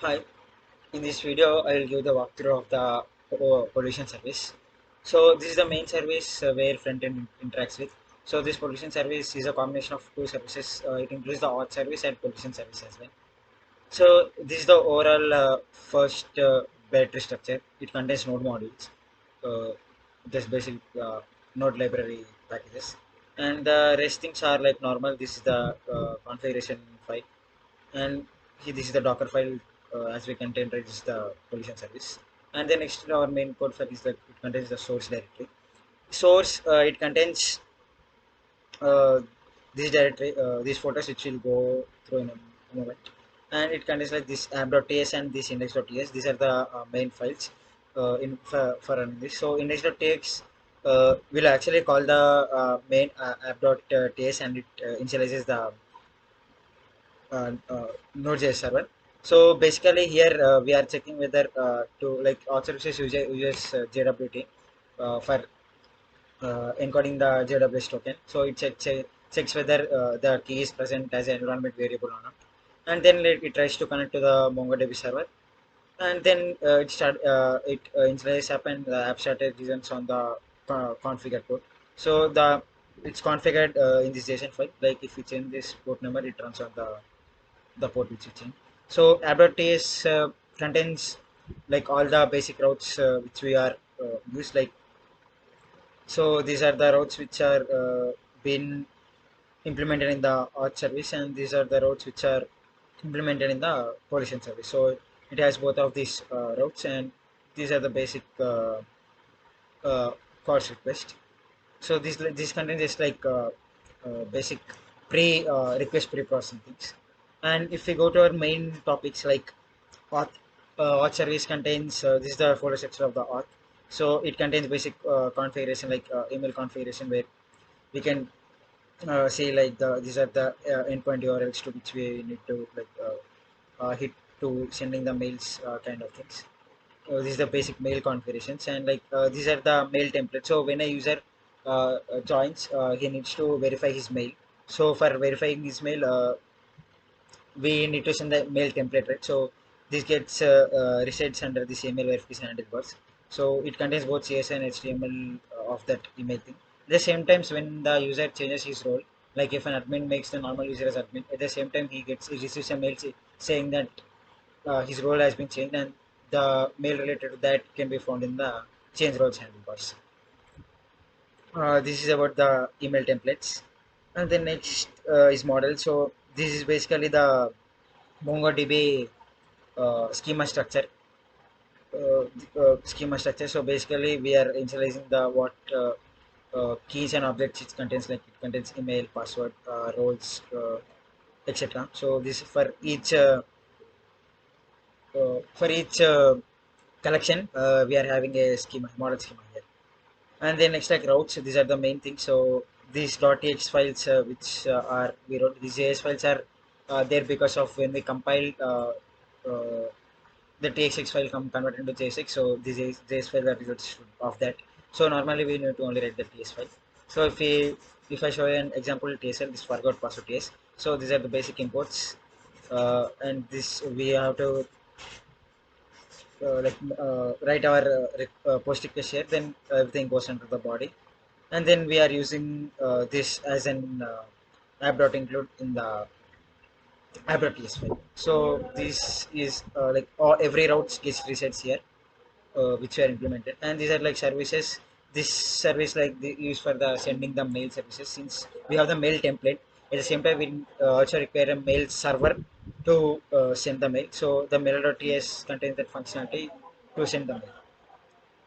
Hi, in this video I will give the walkthrough of the pollution service. So this is the main service where front end interacts with. So this pollution service is a combination of two services. It includes the auth service and pollution service as well. So this is the overall first battery structure. It contains node modules, uh, just basic node library packages, and the rest things are like normal. This is the configuration file, and this is the Docker file as we containerize is the pollution service. And then next our main code file is that it contains the source directory. Source it contains uh, this directory, these photos which will go through in a moment, and it contains like this app.ts and this index.ts. These are the main files for running this. So index.tx will actually call the main app.ts, and it initializes the Node.js server. So basically here we are checking whether to like auth services uses JWT for encoding the JWS token. So it checks whether the key is present as an environment variable or not, and then it tries to connect to the MongoDB server, and then it initializes app, and the app started reasons on the configure port. So it's configured in this JSON file. Like if you change this port number, it runs on the port which you change. So app.ts contains like all the basic routes which we are used like. So these are the routes which are been implemented in the auth service, and these are the routes which are implemented in the pollution service. So it has both of these routes, and these are the basic uh, cost request. So this contains just like basic pre request pre-processing things. And if we go to our main topics like auth, auth service contains this is the folder structure of the auth. So it contains basic configuration like email configuration, where we can see like these are the endpoint URLs to which we need to like hit to sending the mails kind of things. This is the basic mail configurations, and like these are the mail templates. So when a user joins, he needs to verify his mail. So for verifying his mail, we need to send the mail template, right? So this gets resides under this email verification handlebars. So it contains both CSS and HTML of that email thing. At the same times, when the user changes his role, like if an admin makes the normal user as admin, at the same time he receives a mail saying that his role has been changed, and the mail related to that can be found in the change roles handlebars. This is about the email templates, and the next is model. So this is basically the MongoDB schema structure. Schema structure. So basically, we are initializing the what keys and objects it contains. Like it contains email, password, roles, etc. So this for each collection, we are having a schema model schema here. And then next like routes, these are the main things. So these .txt files which are we wrote, these JS files are there because of when we compiled uh, the TXX file converted into JSX. So this is JS file are results of that. So normally we need to only write the TS file. So if I show you an example TSL, this forgot password TS. So these are the basic imports, and this we have to write our post request here, then everything goes under the body, and then we are using this as an app.include in the app.ts file. So this is like every route gets resets here, which are implemented, and these are like services. This service like the use for the sending the mail services. Since we have the mail template, at the same time we also require a mail server to send the mail. So the mail.ts contains that functionality to send the mail.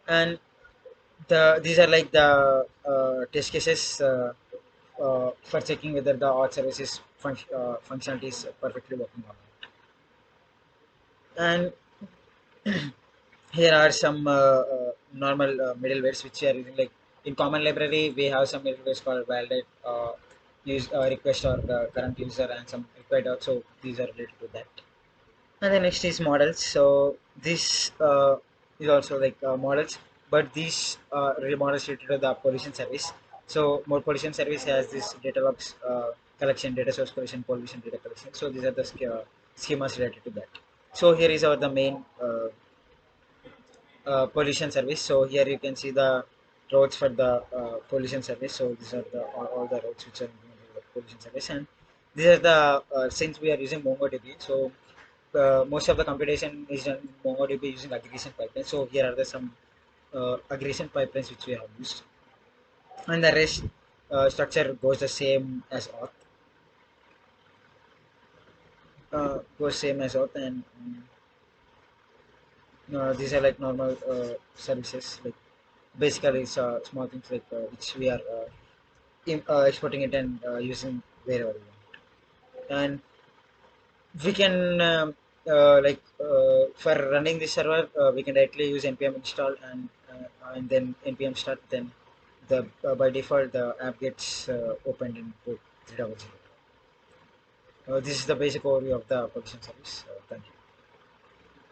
And these are like the test cases for checking whether the auth services functionality is perfectly working or not. And here are some normal middlewares which we are using. Like in common library, we have some middlewares called validate, use request or current user, and some required out. So these are related to that. And the next is models. So this is also like models, but these models related to the pollution service. So more pollution service has this data logs collection, data source collection, pollution data collection. So these are the schemas related to that. So here is our the main pollution service. So here you can see the roads for the pollution service. So these are the all the roads which are in the pollution service, and these are the since we are using MongoDB. So most of the computation is done in MongoDB using aggregation pipelines. So here are the some aggregation pipelines which we have used, and the rest structure goes the same as auth. Goes same as auth, and these are like normal services. Like basically, it's small things like which we are exporting it and using wherever we want. And we can for running the server, we can directly use npm install and then npm start. Then the by default the app gets opened in port 300. This is the basic overview of the production service. Thank you.